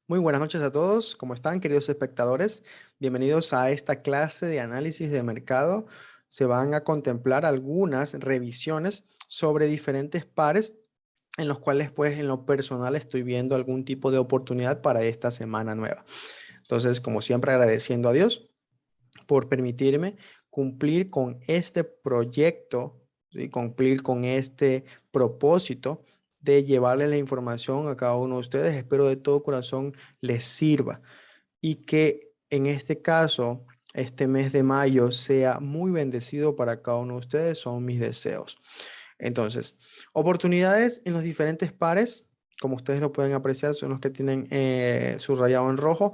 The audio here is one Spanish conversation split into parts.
Muy buenas noches a todos. ¿Cómo están, queridos espectadores? Bienvenidos a esta clase de análisis de mercado. Se van a contemplar algunas revisiones sobre diferentes pares en los cuales, pues, en lo personal estoy viendo algún tipo de oportunidad para esta semana nueva. Entonces, como siempre, agradeciendo a Dios por permitirme cumplir con este proyecto, ¿sí? Cumplir con este propósito de llevarles la información a cada uno de ustedes. Espero de todo corazón les sirva y que en este caso, este mes de mayo sea muy bendecido para cada uno de ustedes, son mis deseos. Entonces, oportunidades en los diferentes pares, como ustedes lo pueden apreciar, son los que tienen subrayado en rojo.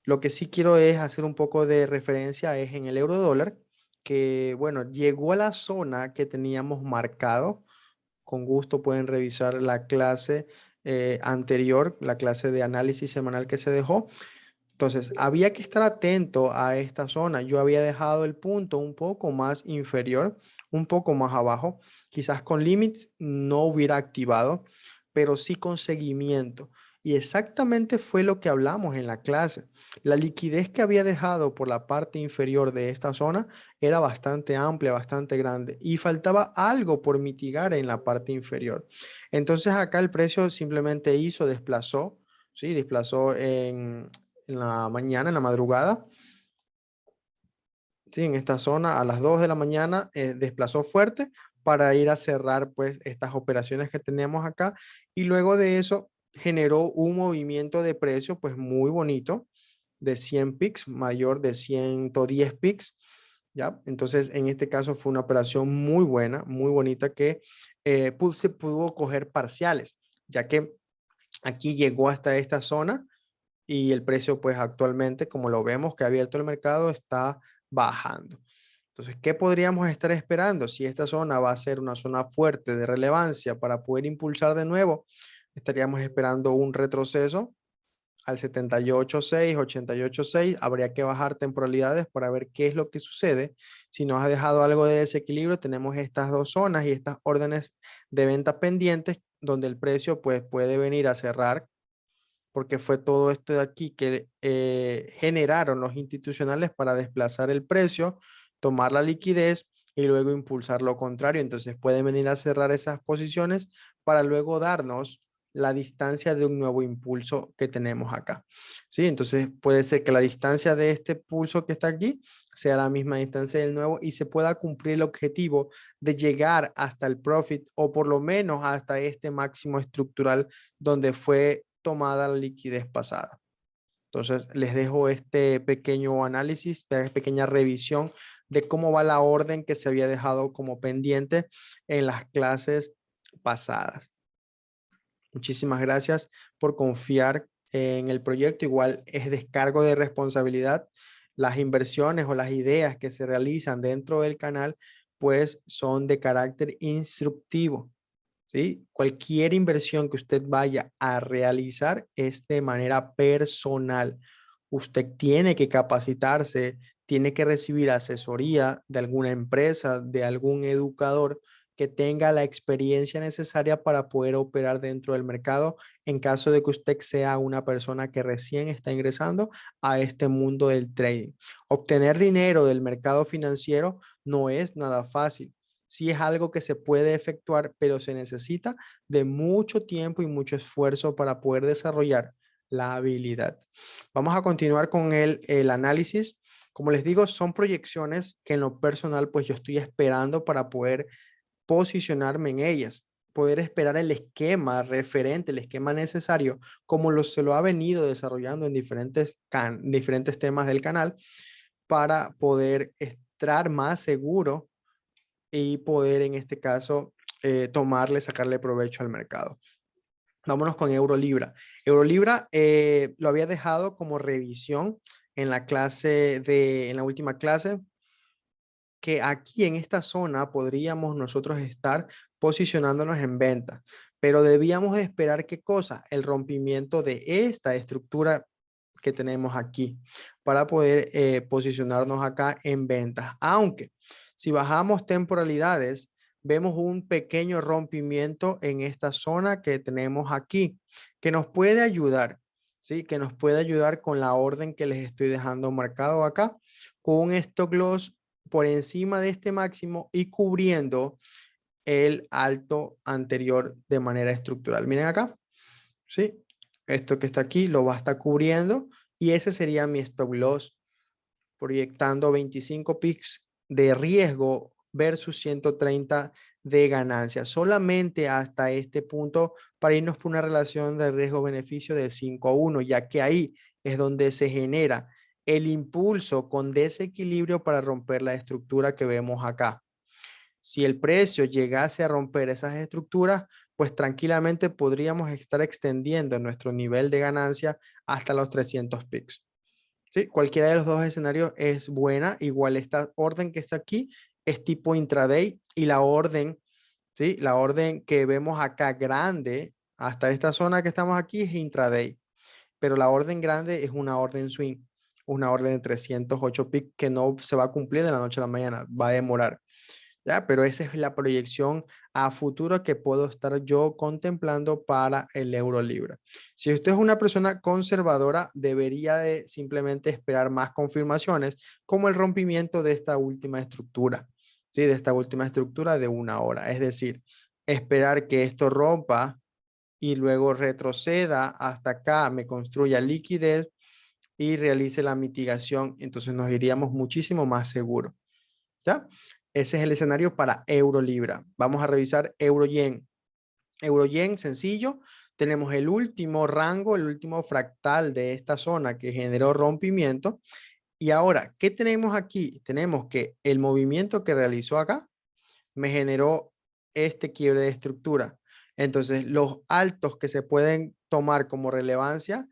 Lo que sí quiero es hacer un poco de referencia es en el euro dólar, que bueno, llegó a la zona que teníamos marcado. Con gusto pueden revisar la clase anterior, la clase de análisis semanal que se dejó. Entonces, había que estar atento a esta zona. Yo había dejado el punto un poco más inferior, un poco más abajo. Quizás con limits no hubiera activado, pero sí con seguimiento. Y exactamente fue lo que hablamos en la clase. La liquidez que había dejado por la parte inferior de esta zona era bastante amplia, bastante grande, y faltaba algo por mitigar en la parte inferior. Entonces acá el precio simplemente desplazó, ¿sí? Desplazó en la mañana, en la madrugada, ¿sí? En esta zona a las 2 de la mañana desplazó fuerte para ir a cerrar pues estas operaciones que tenemos acá, y luego de eso generó un movimiento de precio pues muy bonito de 100 pics, mayor de 110 pics, ¿ya? Entonces en este caso fue una operación muy buena, muy bonita que se pudo coger parciales, ya que aquí llegó hasta esta zona y el precio pues actualmente, como lo vemos que ha abierto el mercado, está bajando. Entonces, ¿qué podríamos estar esperando? Si esta zona va a ser una zona fuerte de relevancia para poder impulsar de nuevo, estaríamos esperando un retroceso al 78.6, 88.6. Habría que bajar temporalidades para ver qué es lo que sucede. Si nos ha dejado algo de desequilibrio, tenemos estas dos zonas y estas órdenes de venta pendientes donde el precio pues puede venir a cerrar, porque fue todo esto de aquí que generaron los institucionales para desplazar el precio, tomar la liquidez y luego impulsar lo contrario. Entonces pueden venir a cerrar esas posiciones para luego darnos la distancia de un nuevo impulso que tenemos acá. ¿Sí? Entonces puede ser que la distancia de este pulso que está aquí sea la misma distancia del nuevo y se pueda cumplir el objetivo de llegar hasta el profit o por lo menos hasta este máximo estructural donde fue tomada la liquidez pasada. Entonces, les dejo este pequeño análisis, esta pequeña revisión de cómo va la orden que se había dejado como pendiente en las clases pasadas. Muchísimas gracias por confiar en el proyecto. Igual es descargo de responsabilidad. Las inversiones o las ideas que se realizan dentro del canal, pues son de carácter instructivo. ¿Sí? Cualquier inversión que usted vaya a realizar es de manera personal. Usted tiene que capacitarse, tiene que recibir asesoría de alguna empresa, de algún educador que tenga la experiencia necesaria para poder operar dentro del mercado en caso de que usted sea una persona que recién está ingresando a este mundo del trading. Obtener dinero del mercado financiero no es nada fácil. Sí es algo que se puede efectuar, pero se necesita de mucho tiempo y mucho esfuerzo para poder desarrollar la habilidad. Vamos a continuar con el análisis. Como les digo, son proyecciones que en lo personal, pues yo estoy esperando para poder posicionarme en ellas, poder esperar el esquema referente, el esquema necesario, como se lo ha venido desarrollando en diferentes temas del canal, para poder estar más seguro y poder en este caso sacarle provecho al mercado. Vámonos con Eurolibra. Eurolibra lo había dejado como revisión en la última clase, que aquí en esta zona podríamos nosotros estar posicionándonos en venta, pero debíamos de esperar qué cosa, el rompimiento de esta estructura que tenemos aquí para poder posicionarnos acá en ventas. Aunque si bajamos temporalidades, vemos un pequeño rompimiento en esta zona que tenemos aquí, que nos puede ayudar. ¿sí? Que nos puede ayudar con la orden que les estoy dejando marcado acá, con un stop loss por encima de este máximo y cubriendo el alto anterior de manera estructural. Miren acá, ¿sí? Esto que está aquí lo va a estar cubriendo y ese sería mi stop loss, proyectando 25 pips de riesgo versus 130 de ganancia. Solamente hasta este punto para irnos por una relación de riesgo-beneficio de 5-1, ya que ahí es donde se genera el impulso con desequilibrio para romper la estructura que vemos acá. Si el precio llegase a romper esas estructuras, pues tranquilamente podríamos estar extendiendo nuestro nivel de ganancia hasta los 300 pips. ¿Sí? Cualquiera de los dos escenarios es buena. Igual esta orden que está aquí es tipo intraday y la orden, ¿sí? La orden que vemos acá grande hasta esta zona que estamos aquí es intraday, pero la orden grande es una orden swing, una orden de 308 pips que no se va a cumplir de la noche a la mañana, va a demorar. ¿Ya? Pero esa es la proyección a futuro que puedo estar yo contemplando para el euro libra. Si usted es una persona conservadora, debería de simplemente esperar más confirmaciones, como el rompimiento de esta última estructura, ¿sí? De esta última estructura de una hora. Es decir, esperar que esto rompa y luego retroceda hasta acá, me construya liquidez y realice la mitigación. Entonces nos iríamos muchísimo más seguro. ¿Ya? Ese es el escenario para euro libra. Vamos a revisar euro yen. Euro yen, sencillo. Tenemos el último rango, el último fractal de esta zona que generó rompimiento. Y ahora, ¿qué tenemos aquí? Tenemos que el movimiento que realizó acá me generó este quiebre de estructura. Entonces, los altos que se pueden tomar como relevancia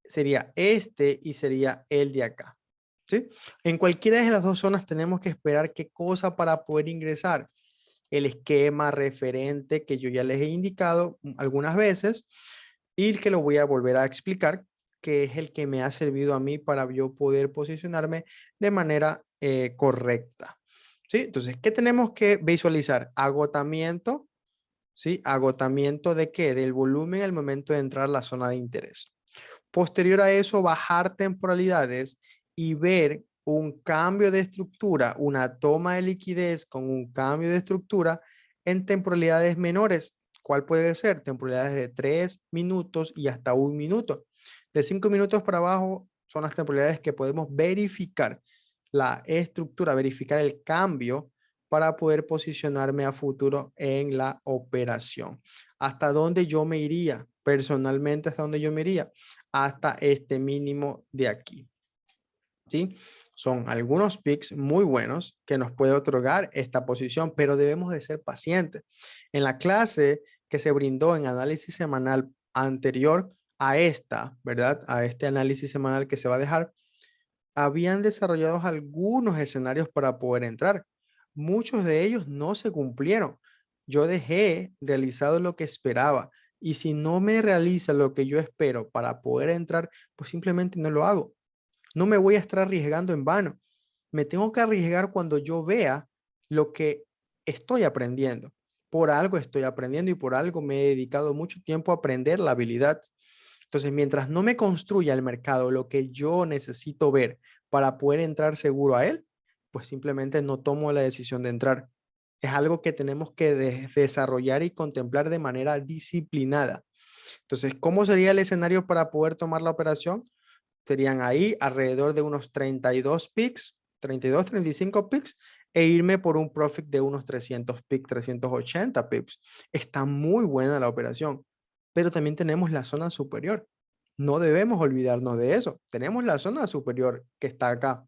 sería este y sería el de acá. ¿Sí? En cualquiera de las dos zonas tenemos que esperar qué cosa para poder ingresar. El esquema referente que yo ya les he indicado algunas veces y el que lo voy a volver a explicar, que es el que me ha servido a mí para yo poder posicionarme de manera correcta. ¿Sí? Entonces, ¿qué tenemos que visualizar? Agotamiento, ¿sí? ¿Agotamiento de qué? Del volumen al momento de entrar a la zona de interés. Posterior a eso, bajar temporalidades y ver un cambio de estructura, una toma de liquidez con un cambio de estructura en temporalidades menores. ¿Cuál puede ser? Temporalidades de 3 minutos y hasta 1 minuto. De 5 minutos para abajo son las temporalidades que podemos verificar la estructura, verificar el cambio para poder posicionarme a futuro en la operación. ¿Hasta dónde yo me iría? Personalmente, ¿hasta dónde yo me iría? Hasta este mínimo de aquí. ¿Sí? Son algunos picks muy buenos que nos puede otorgar esta posición, pero debemos de ser pacientes. En la clase que se brindó en análisis semanal anterior a esta, ¿verdad? A este análisis semanal que se va a dejar, habían desarrollado algunos escenarios para poder entrar. Muchos de ellos no se cumplieron. Yo dejé realizado lo que esperaba y si no me realiza lo que yo espero para poder entrar, pues simplemente no lo hago. No me voy a estar arriesgando en vano. Me tengo que arriesgar cuando yo vea lo que estoy aprendiendo. Por algo estoy aprendiendo y por algo me he dedicado mucho tiempo a aprender la habilidad. Entonces, mientras no me construya el mercado lo que yo necesito ver para poder entrar seguro a él, pues simplemente no tomo la decisión de entrar. Es algo que tenemos que desarrollar y contemplar de manera disciplinada. Entonces, ¿cómo sería el escenario para poder tomar la operación? Serían ahí alrededor de unos 32 picks, 32, 35 picks, e irme por un profit de unos 300 picks, 380 pips. Está muy buena la operación, pero también tenemos la zona superior. No debemos olvidarnos de eso. Tenemos la zona superior que está acá.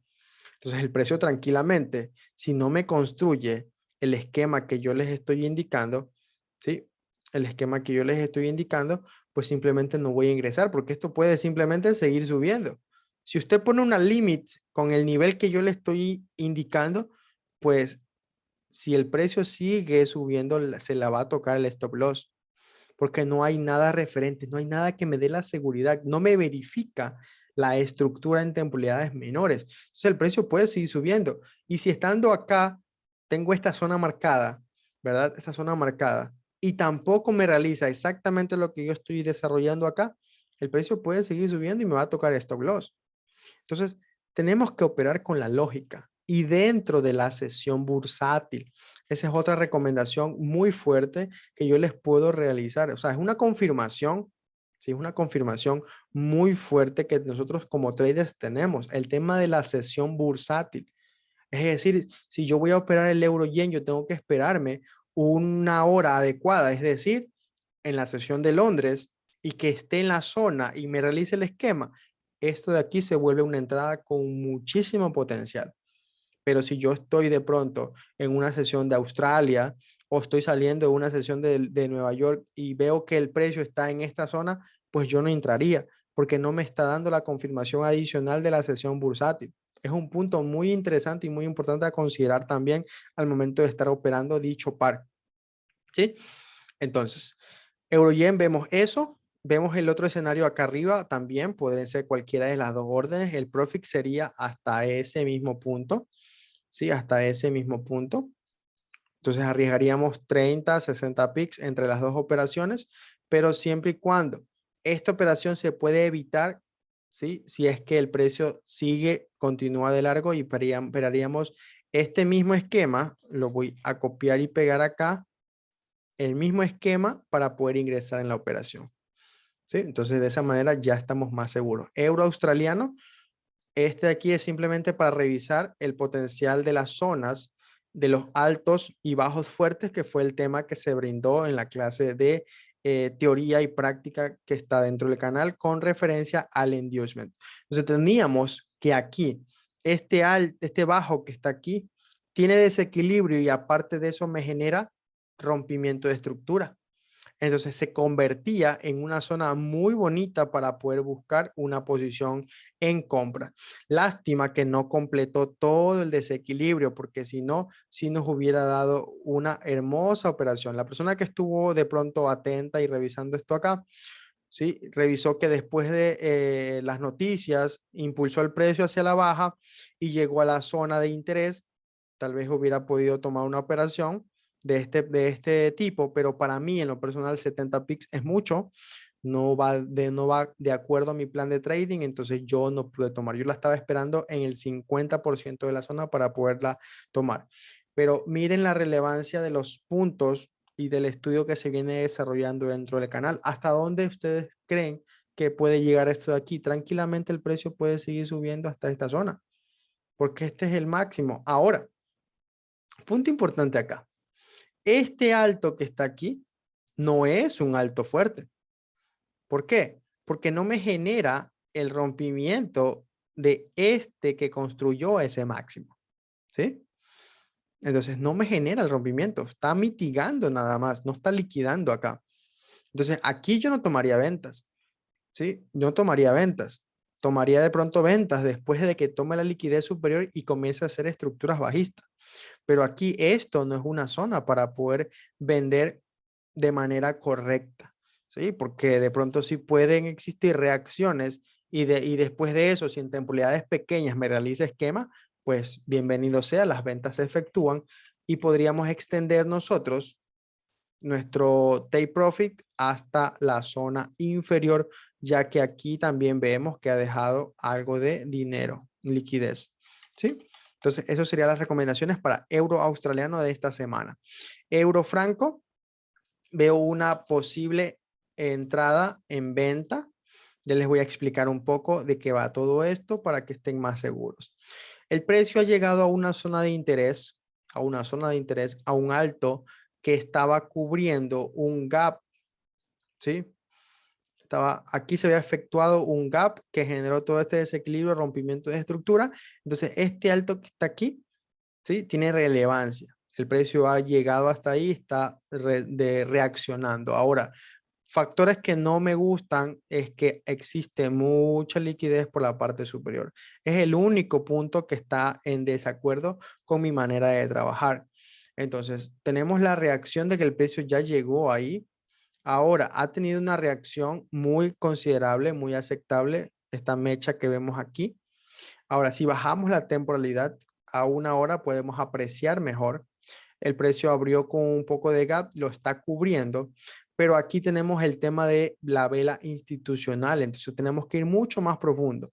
Entonces el precio tranquilamente, si no me construye el esquema que yo les estoy indicando, ¿sí? El esquema que yo les estoy indicando, pues simplemente no voy a ingresar porque esto puede simplemente seguir subiendo. Si usted pone una limit con el nivel que yo le estoy indicando, pues si el precio sigue subiendo, se la va a tocar el stop loss porque no hay nada referente, no hay nada que me dé la seguridad, no me verifica la estructura en temporalidades menores. Entonces el precio puede seguir subiendo. Y si estando acá, tengo esta zona marcada, ¿verdad? Esta zona marcada, y tampoco me realiza exactamente lo que yo estoy desarrollando acá, El precio puede seguir subiendo y me va a tocar stop loss. Entonces, tenemos que operar con la lógica y dentro de la sesión bursátil. Esa es otra recomendación muy fuerte que yo les puedo realizar. O sea, es una confirmación, sí, es una confirmación muy fuerte que nosotros como traders tenemos. El tema de la sesión bursátil. Es decir, si yo voy a operar el euro yen, yo tengo que esperarme una hora adecuada, es decir, en la sesión de Londres y que esté en la zona y me realice el esquema, esto de aquí se vuelve una entrada con muchísimo potencial. Pero si yo estoy de pronto en una sesión de Australia o estoy saliendo de una sesión de Nueva York y veo que el precio está en esta zona, pues yo no entraría porque no me está dando la confirmación adicional de la sesión bursátil. Es un punto muy interesante y muy importante a considerar también al momento de estar operando dicho par. ¿Sí? Entonces, Euroyen vemos eso, vemos el otro escenario acá arriba, también pueden ser cualquiera de las dos órdenes, el profit sería hasta ese mismo punto, ¿sí? Hasta ese mismo punto. Entonces arriesgaríamos 30, 60 pips entre las dos operaciones, pero siempre y cuando esta operación se puede evitar, ¿sí? Si es que el precio sigue, continúa de largo y esperaríamos este mismo esquema, lo voy a copiar y pegar acá, el mismo esquema para poder ingresar en la operación. ¿Sí? Entonces, de esa manera ya estamos más seguros. Euro australiano, este de aquí es simplemente para revisar el potencial de las zonas de los altos y bajos fuertes, que fue el tema que se brindó en la clase de teoría y práctica que está dentro del canal con referencia al inducement. Entonces, teníamos que aquí, este bajo que está aquí, tiene desequilibrio y aparte de eso me genera rompimiento de estructura. Entonces se convertía en una zona muy bonita para poder buscar una posición en compra. Lástima que no completó todo el desequilibrio, porque si no, sí nos hubiera dado una hermosa operación. La persona que estuvo de pronto atenta y revisando esto acá, ¿sí? Revisó que después de las noticias impulsó el precio hacia la baja y llegó a la zona de interés. Tal vez hubiera podido tomar una operación de este tipo, pero para mí en lo personal 70 pips es mucho, no va de acuerdo a mi plan de trading, entonces yo no pude tomar. Yo la estaba esperando en el 50% de la zona para poderla tomar. Pero miren la relevancia de los puntos y del estudio que se viene desarrollando dentro del canal. ¿Hasta dónde ustedes creen que puede llegar esto de aquí? Tranquilamente el precio puede seguir subiendo hasta esta zona, porque este es el máximo. Ahora, punto importante acá. Este alto que está aquí no es un alto fuerte. ¿Por qué? Porque no me genera el rompimiento de este que construyó ese máximo. ¿Sí? Entonces no me genera el rompimiento. Está mitigando nada más. No está liquidando acá. Entonces aquí yo no tomaría ventas. ¿Sí? No tomaría ventas. Tomaría de pronto ventas después de que tome la liquidez superior y comience a hacer estructuras bajistas. Pero aquí esto no es una zona para poder vender de manera correcta, ¿sí? Porque de pronto sí pueden existir reacciones y después de eso, si en temporalidades pequeñas me realiza esquema, pues bienvenido sea, las ventas se efectúan y podríamos extender nosotros nuestro take profit hasta la zona inferior, ya que aquí también vemos que ha dejado algo de dinero, liquidez, ¿sí? Entonces, eso serían las recomendaciones para euro australiano de esta semana. Euro franco, veo una posible entrada en venta. Ya les voy a explicar un poco de qué va todo esto para que estén más seguros. El precio ha llegado a una zona de interés, a un alto que estaba cubriendo un gap, ¿sí? Aquí se había efectuado un gap que generó todo este desequilibrio, rompimiento de estructura. Entonces, este alto que está aquí, ¿sí? Tiene relevancia. El precio ha llegado hasta ahí, está reaccionando. Ahora, factores que no me gustan es que existe mucha liquidez por la parte superior. Es el único punto que está en desacuerdo con mi manera de trabajar. Entonces, tenemos la reacción de que el precio ya llegó ahí. Ahora, ha tenido una reacción muy considerable, muy aceptable, esta mecha que vemos aquí. Ahora, si bajamos la temporalidad a una hora, podemos apreciar mejor. El precio abrió con un poco de gap, lo está cubriendo, pero aquí tenemos el tema de la vela institucional, entonces tenemos que ir mucho más profundo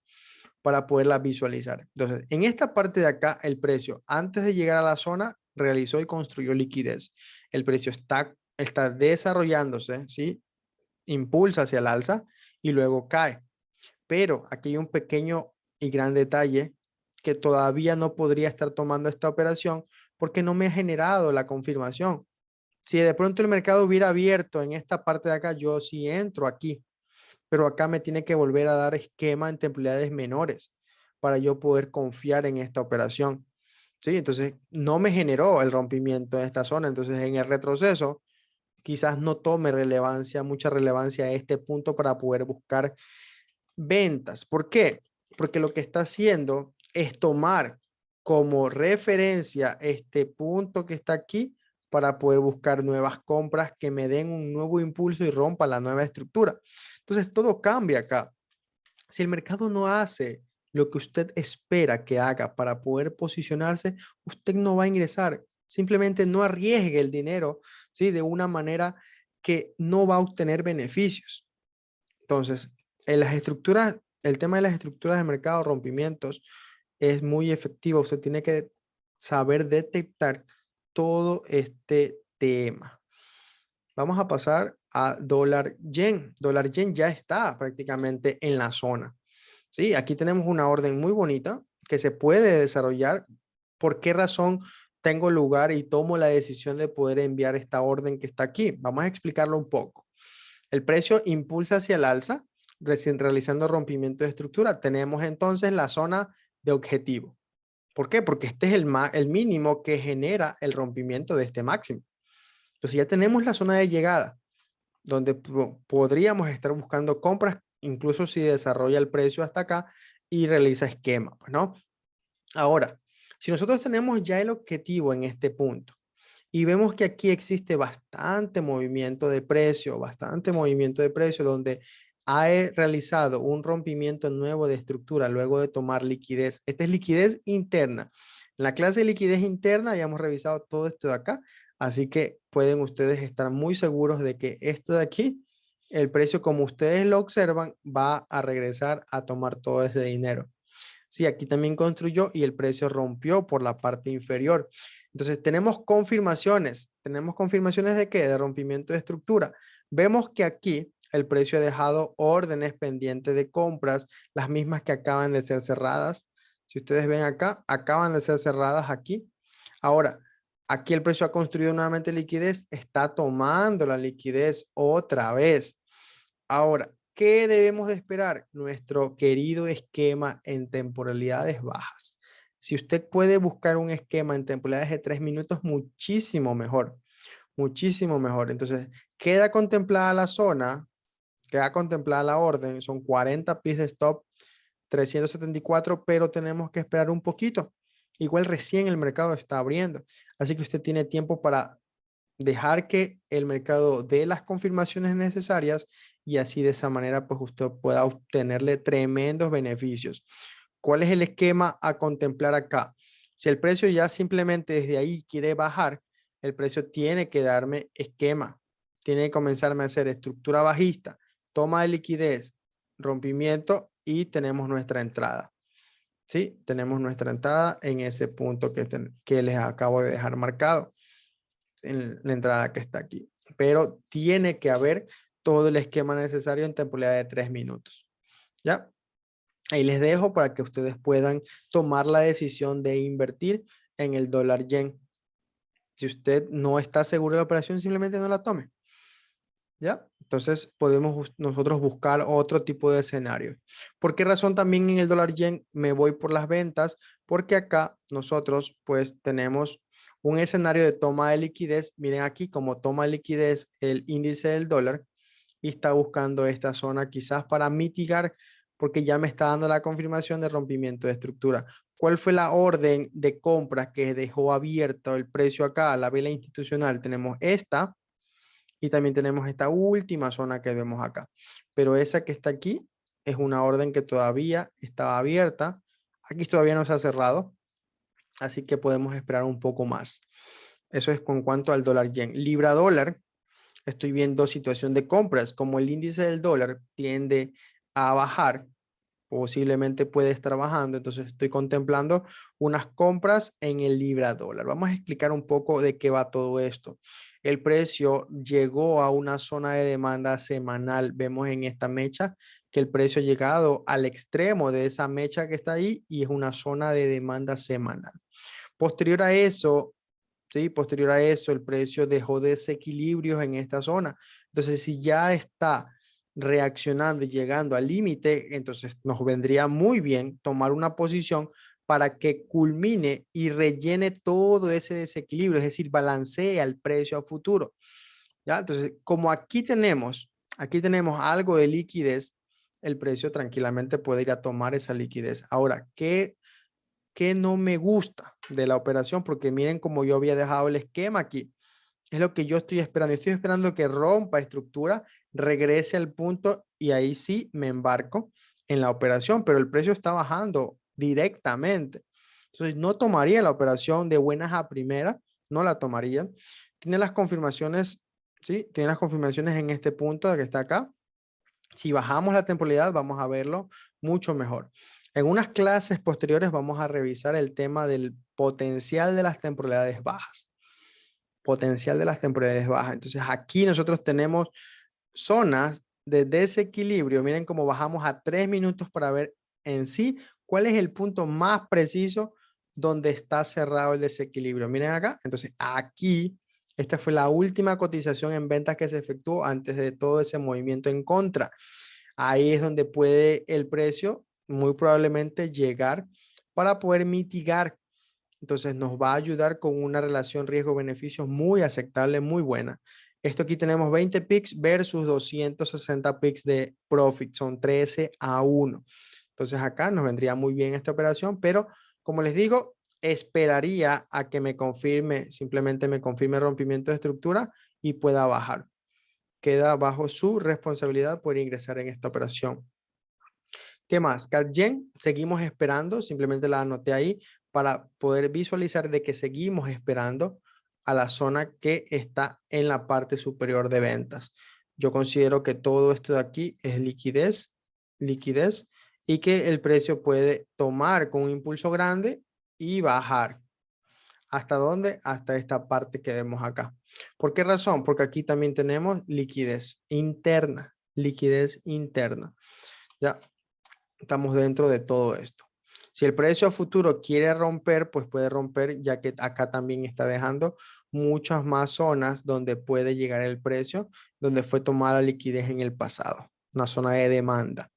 para poderla visualizar. Entonces, en esta parte de acá, el precio, antes de llegar a la zona, realizó y construyó liquidez. El precio está desarrollándose, ¿sí? Impulsa hacia el alza y luego cae. Pero aquí hay un pequeño y gran detalle que todavía no podría estar tomando esta operación porque no me ha generado la confirmación. Si de pronto el mercado hubiera abierto en esta parte de acá, yo sí entro aquí, pero acá me tiene que volver a dar esquema en temporalidades menores para yo poder confiar en esta operación. Sí, entonces no me generó el rompimiento en esta zona. Entonces en el retroceso quizás no tome relevancia, mucha relevancia a este punto para poder buscar ventas. ¿Por qué? Porque lo que está haciendo es tomar como referencia este punto que está aquí para poder buscar nuevas compras que me den un nuevo impulso y rompa la nueva estructura. Entonces todo cambia acá. Si el mercado no hace lo que usted espera que haga para poder posicionarse, usted no va a ingresar. Simplemente no arriesgue el dinero, ¿sí? De una manera que no va a obtener beneficios. Entonces, en las estructuras, el tema de las estructuras de mercado, rompimientos, es muy efectivo. Usted tiene que saber detectar todo este tema. Vamos a pasar a dólar yen. Dólar yen ya está prácticamente en la zona. Sí, aquí tenemos una orden muy bonita que se puede desarrollar. ¿Por qué razón tengo lugar y tomo la decisión de poder enviar esta orden que está aquí? Vamos a explicarlo un poco. El precio impulsa hacia el alza, recién realizando rompimiento de estructura. Tenemos entonces la zona de objetivo. ¿Por qué? Porque este es el mínimo que genera el rompimiento de este máximo. Entonces ya tenemos la zona de llegada, donde podríamos estar buscando compras, incluso si desarrolla el precio hasta acá y realiza esquema, pues, ¿no? Ahora, si nosotros tenemos ya el objetivo en este punto y vemos que aquí existe bastante movimiento de precio, donde ha realizado un rompimiento nuevo de estructura luego de tomar liquidez. Esta es liquidez interna. En la clase de liquidez interna ya hemos revisado todo esto de acá, así que pueden ustedes estar muy seguros de que esto de aquí, el precio como ustedes lo observan, va a regresar a tomar todo ese dinero. Sí, aquí también construyó y el precio rompió por la parte inferior. Entonces, tenemos confirmaciones. ¿Tenemos confirmaciones de qué? De rompimiento de estructura. Vemos que aquí el precio ha dejado órdenes pendientes de compras, las mismas que acaban de ser cerradas. Si ustedes ven acá, acaban de ser cerradas aquí. Ahora, aquí el precio ha construido nuevamente liquidez, está tomando la liquidez otra vez. Ahora, ¿qué debemos de esperar? Nuestro querido esquema en temporalidades bajas. Si usted puede buscar un esquema en temporalidades de 3 minutos, muchísimo mejor, muchísimo mejor. Entonces, queda contemplada la zona, queda contemplada la orden, son 40 pies de stop, 374, pero tenemos que esperar un poquito. Igual recién el mercado está abriendo, así que usted tiene tiempo para dejar que el mercado dé las confirmaciones necesarias y así de esa manera pues usted pueda obtenerle tremendos beneficios. ¿Cuál es el esquema a contemplar acá? Si el precio ya simplemente desde ahí quiere bajar, el precio tiene que darme esquema, tiene que comenzarme a hacer estructura bajista, toma de liquidez, rompimiento y tenemos nuestra entrada. ¿Sí? Tenemos nuestra entrada en ese punto que les acabo de dejar marcado en la entrada que está aquí. Pero tiene que haber todo el esquema necesario en temporalidad de 3 minutos. ¿Ya? Ahí les dejo para que ustedes puedan tomar la decisión de invertir en el dólar yen. Si usted no está seguro de la operación, simplemente no la tome. ¿Ya? Entonces podemos nosotros buscar otro tipo de escenario. ¿Por qué razón también en el dólar yen me voy por las ventas? Porque acá nosotros pues tenemos un escenario de toma de liquidez. Miren aquí como toma de liquidez el índice del dólar y está buscando esta zona quizás para mitigar porque ya me está dando la confirmación de rompimiento de estructura. ¿Cuál fue la orden de compras que dejó abierto el precio acá? La vela institucional. Tenemos esta y también tenemos esta última zona que vemos acá. Pero esa que está aquí es una orden que todavía estaba abierta. Aquí todavía no se ha cerrado, así que podemos esperar un poco más. Eso es con cuanto al dólar yen. Libra dólar. estoy viendo situación de compras, como el índice del dólar tiende a bajar, posiblemente puede estar bajando, entonces estoy contemplando unas compras en el libra dólar. Vamos a explicar un poco de qué va todo esto. El precio llegó a una zona de demanda semanal. Vemos en esta mecha que el precio ha llegado al extremo de esa mecha que está ahí y es una zona de demanda semanal. Posterior a eso, ¿sí? Posterior a eso, el precio dejó desequilibrios en esta zona. Entonces, si ya está reaccionando y llegando al límite, entonces nos vendría muy bien tomar una posición para que culmine y rellene todo ese desequilibrio, es decir, balancee el precio a futuro. ¿Ya? Entonces, como aquí tenemos algo de liquidez, el precio tranquilamente puede ir a tomar esa liquidez. Ahora, ¿qué no me gusta de la operación? Porque miren cómo yo había dejado el esquema aquí. Es lo que yo estoy esperando. Estoy esperando que rompa estructura, regrese al punto y ahí sí me embarco en la operación, pero el precio está bajando directamente. Entonces no tomaría la operación de buenas a primeras, no la tomaría. Tiene las confirmaciones, ¿sí? Tiene las confirmaciones en este punto que está acá. Si bajamos la temporalidad, vamos a verlo mucho mejor. En unas clases posteriores vamos a revisar el tema del potencial de las temporalidades bajas. Potencial de las temporalidades bajas. Entonces aquí nosotros tenemos zonas de desequilibrio. Miren cómo bajamos a 3 minutos para ver en sí cuál es el punto más preciso donde está cerrado el desequilibrio. Miren acá. Entonces aquí, esta fue la última cotización en ventas que se efectuó antes de todo ese movimiento en contra. Ahí es donde puede el precio muy probablemente llegar para poder mitigar. Entonces nos va a ayudar con una relación riesgo-beneficio muy aceptable, muy buena. Esto aquí tenemos 20 picks versus 260 picks de profit, son 13-1. Entonces acá nos vendría muy bien esta operación, pero como les digo, esperaría a que me confirme, simplemente me confirme el rompimiento de estructura y pueda bajar. Queda bajo su responsabilidad por ingresar en esta operación. ¿Qué más? CatGen, seguimos esperando, simplemente la anoté ahí para poder visualizar de que seguimos esperando a la zona que está en la parte superior de ventas. Yo considero que todo esto de aquí es liquidez y que el precio puede tomar con un impulso grande y bajar. ¿Hasta dónde? Hasta esta parte que vemos acá. ¿Por qué razón? Porque aquí también tenemos liquidez interna, Ya, estamos dentro de todo esto. Si el precio a futuro quiere romper, pues puede romper, ya que acá también está dejando muchas más zonas donde puede llegar el precio, donde fue tomada liquidez en el pasado, una zona de demanda.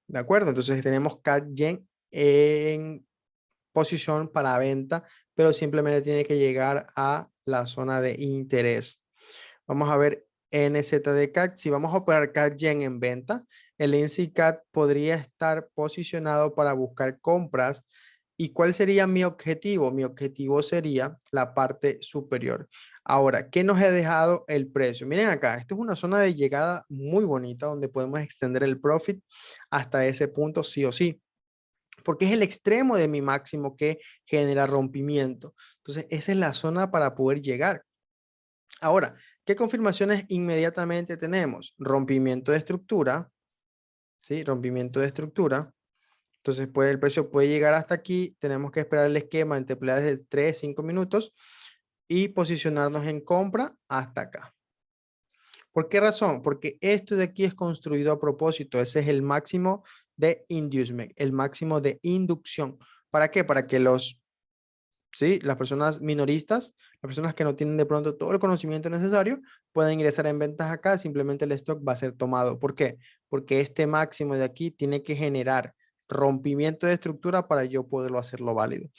¿De acuerdo? Entonces tenemos CatGen en posición para venta, pero simplemente tiene que llegar a la zona de interés. Vamos a ver NZD-CAT. Si vamos a operar CAT-YEN en venta, el NC-CAT podría estar posicionado para buscar compras. ¿Y cuál sería mi objetivo? Mi objetivo sería la parte superior. Ahora, ¿qué nos ha dejado el precio? Miren acá, esto es una zona de llegada muy bonita donde podemos extender el profit hasta ese punto sí o sí, porque es el extremo de mi máximo que genera rompimiento. Entonces, esa es la zona para poder llegar. Ahora, ¿qué confirmaciones inmediatamente tenemos? Rompimiento de estructura, ¿sí? Rompimiento de estructura. Entonces, el precio puede llegar hasta aquí. Tenemos que esperar el esquema entre temporalidades de 3, 5 minutos y posicionarnos en compra hasta acá. ¿Por qué razón? Porque esto de aquí es construido a propósito. Ese es el máximo de inducement, el máximo de inducción. ¿Para qué? Para que ¿sí? Las personas minoristas, las personas que no tienen de pronto todo el conocimiento necesario, pueden ingresar en ventas acá, simplemente el stock va a ser tomado. ¿Por qué? Porque este máximo de aquí tiene que generar rompimiento de estructura para yo poderlo hacerlo válido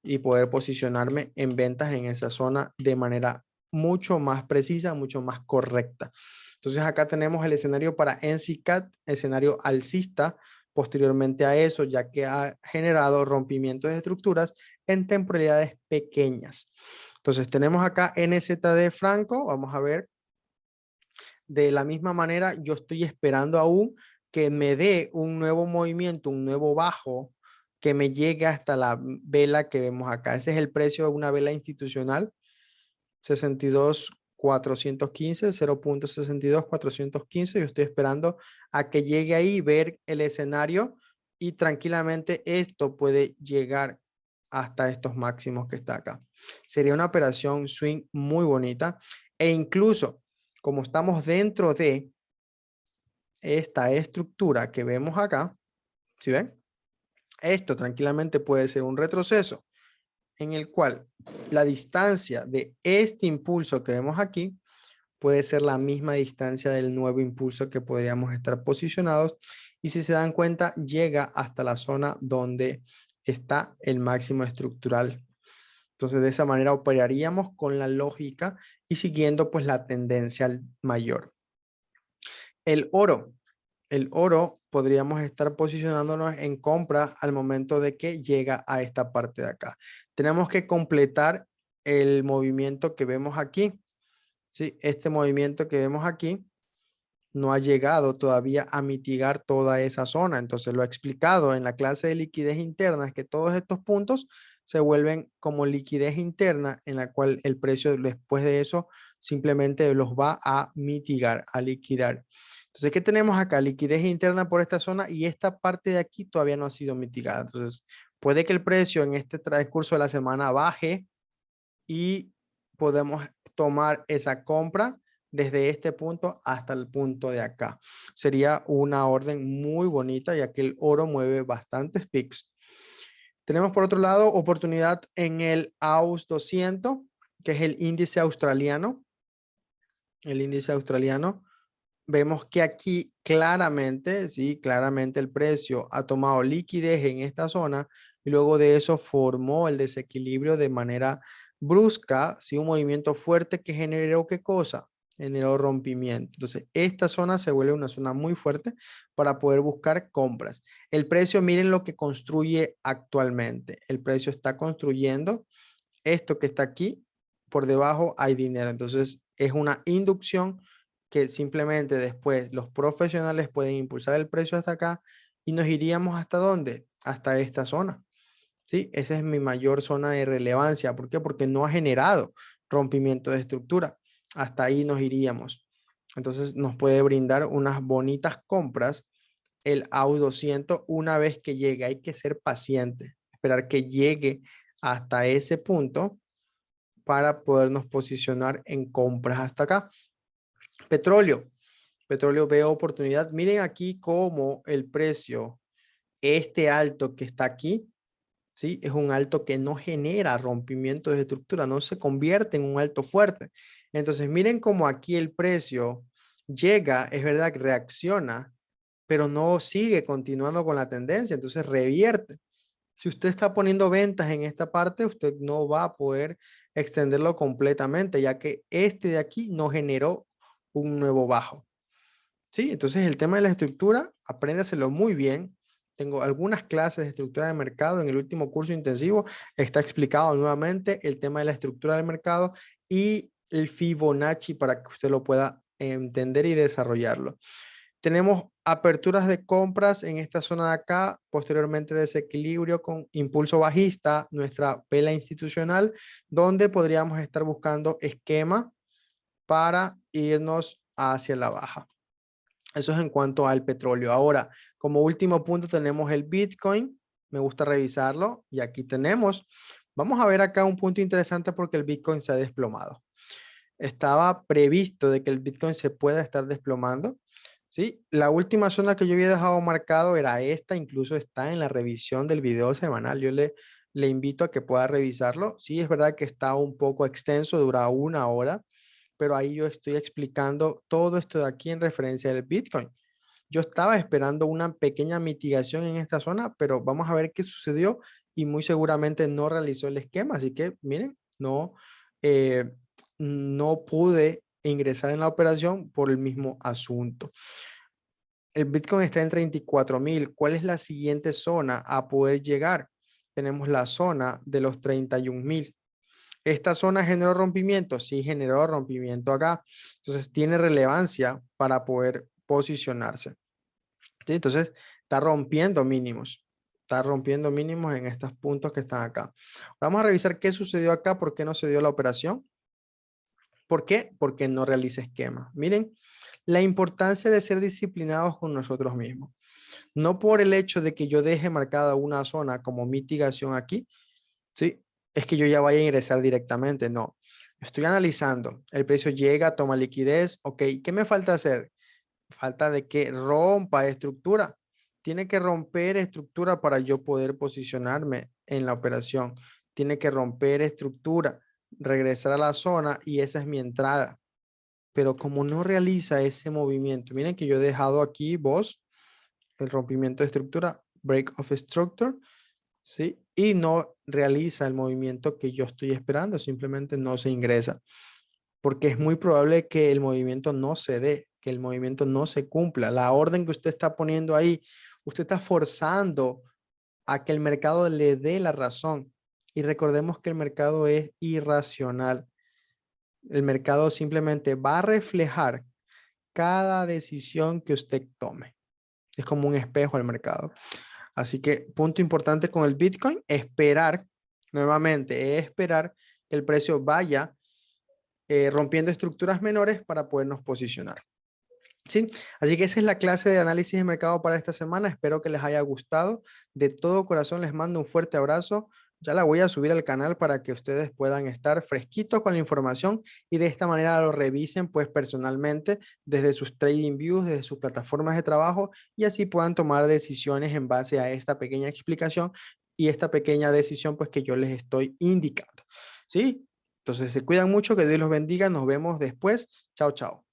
y poder posicionarme en ventas en esa zona de manera mucho más precisa, mucho más correcta. Entonces acá tenemos el escenario para NCCAT, escenario alcista, posteriormente a eso, ya que ha generado rompimientos de estructuras en temporalidades pequeñas. Entonces tenemos acá NZD Franco, vamos a ver, de la misma manera yo estoy esperando aún que me dé un nuevo movimiento, un nuevo bajo, que me llegue hasta la vela que vemos acá. Ese es el precio de una vela institucional, 415, 0.62, 415. Yo estoy esperando a que llegue ahí, ver el escenario y tranquilamente esto puede llegar hasta estos máximos que está acá. Sería una operación swing muy bonita e incluso como estamos dentro de esta estructura que vemos acá, ¿sí ven? Esto tranquilamente puede ser un retroceso en el cual la distancia de este impulso que vemos aquí puede ser la misma distancia del nuevo impulso que podríamos estar posicionados y si se dan cuenta llega hasta la zona donde está el máximo estructural. Entonces de esa manera operaríamos con la lógica y siguiendo pues la tendencia mayor. El oro. El oro podríamos estar posicionándonos en compra al momento de que llega a esta parte de acá. Tenemos que completar el movimiento que vemos aquí. ¿Sí? Este movimiento que vemos aquí no ha llegado todavía a mitigar toda esa zona. Entonces lo he explicado en la clase de liquidez interna, es que todos estos puntos se vuelven como liquidez interna en la cual el precio después de eso simplemente los va a mitigar, a liquidar. Entonces, ¿qué tenemos acá? Liquidez interna por esta zona y esta parte de aquí todavía no ha sido mitigada. Entonces, puede que el precio en este transcurso de la semana baje y podemos tomar esa compra desde este punto hasta el punto de acá. Sería una orden muy bonita ya que el oro mueve bastantes picks. Tenemos por otro lado oportunidad en el AUS 200, que es el índice australiano. El índice australiano. Vemos que aquí claramente, sí, claramente el precio ha tomado liquidez en esta zona y luego de eso formó el desequilibrio de manera brusca, sí, un movimiento fuerte que generó ¿qué cosa? Generó rompimiento. Entonces, esta zona se vuelve una zona muy fuerte para poder buscar compras. El precio, miren lo que construye actualmente. El precio está construyendo esto que está aquí, por debajo hay dinero. Entonces, es una inducción que simplemente después los profesionales pueden impulsar el precio hasta acá y nos iríamos hasta dónde? Hasta esta zona. ¿Sí? Esa es mi mayor zona de relevancia. ¿Por qué? Porque no ha generado rompimiento de estructura. Hasta ahí nos iríamos. Entonces nos puede brindar unas bonitas compras el AU 200 una vez que llegue. Hay que ser paciente, esperar que llegue hasta ese punto para podernos posicionar en compras hasta acá. Petróleo. Petróleo veo oportunidad. Miren aquí cómo el precio, este alto que está aquí, ¿sí? Es un alto que no genera rompimiento de estructura, no se convierte en un alto fuerte. Entonces, miren cómo aquí el precio llega, es verdad que reacciona, pero no sigue continuando con la tendencia, entonces revierte. Si usted está poniendo ventas en esta parte, usted no va a poder extenderlo completamente, ya que este de aquí no generó un nuevo bajo. ¿Sí? Entonces el tema de la estructura, apréndaselo muy bien. Tengo algunas clases de estructura de mercado. En el último curso intensivo está explicado nuevamente el tema de la estructura del mercado y el Fibonacci para que usted lo pueda entender y desarrollarlo. Tenemos aperturas de compras en esta zona de acá, posteriormente desequilibrio con impulso bajista, nuestra vela institucional, donde podríamos estar buscando esquema para irnos hacia la baja. Eso es en cuanto al petróleo. Ahora, como último punto tenemos el Bitcoin. Me gusta revisarlo y aquí tenemos, vamos a ver acá un punto interesante porque el Bitcoin se ha desplomado. Estaba previsto de que el Bitcoin se pueda estar desplomando. ¿Sí? La última zona que yo había dejado marcado era esta, incluso está en la revisión del video semanal. Yo le invito a que pueda revisarlo. Sí, es verdad que está un poco extenso, dura 1 hora, pero ahí yo estoy explicando todo esto de aquí en referencia al Bitcoin. Yo estaba esperando una pequeña mitigación en esta zona, pero vamos a ver qué sucedió y muy seguramente no realizó el esquema. Así que miren, eh, no pude ingresar en la operación por el mismo asunto. El Bitcoin está en 34,000. ¿Cuál es la siguiente zona a poder llegar? Tenemos la zona de los 31,000. ¿Esta zona generó rompimiento? Sí, generó rompimiento acá. Entonces tiene relevancia para poder posicionarse. ¿Sí? Entonces está rompiendo mínimos. Está rompiendo mínimos en estos puntos que están acá. Vamos a revisar qué sucedió acá, por qué no se dio la operación. ¿Por qué? Porque no realiza esquema. Miren, la importancia de ser disciplinados con nosotros mismos. No por el hecho de que yo deje marcada una zona como mitigación aquí, ¿sí? Es que yo ya vaya a ingresar directamente, no. Estoy analizando, el precio llega, toma liquidez, ok, ¿qué me falta hacer? Falta de que rompa estructura. Tiene que romper estructura para yo poder posicionarme en la operación. Tiene que romper estructura, regresar a la zona y esa es mi entrada. Pero como no realiza ese movimiento, miren que yo he dejado aquí vos el rompimiento de estructura, break of structure, ¿sí? Y no realiza el movimiento que yo estoy esperando, simplemente no se ingresa, porque es muy probable que el movimiento no se dé, que el movimiento no se cumpla. La orden que usted está poniendo ahí, usted está forzando a que el mercado le dé la razón. Y recordemos que el mercado es irracional. El mercado simplemente va a reflejar cada decisión que usted tome. Es como un espejo al mercado. Así que punto importante con el Bitcoin, esperar, nuevamente, esperar que el precio vaya rompiendo estructuras menores para podernos posicionar. ¿Sí? Así que esa es la clase de análisis de mercado para esta semana. Espero que les haya gustado. De todo corazón les mando un fuerte abrazo. Ya la voy a subir al canal para que ustedes puedan estar fresquitos con la información y de esta manera lo revisen pues personalmente desde sus trading views, desde sus plataformas de trabajo y así puedan tomar decisiones en base a esta pequeña explicación y esta pequeña decisión pues que yo les estoy indicando. ¿Sí? Entonces se cuidan mucho, que Dios los bendiga. Nos vemos después. Chao, chao.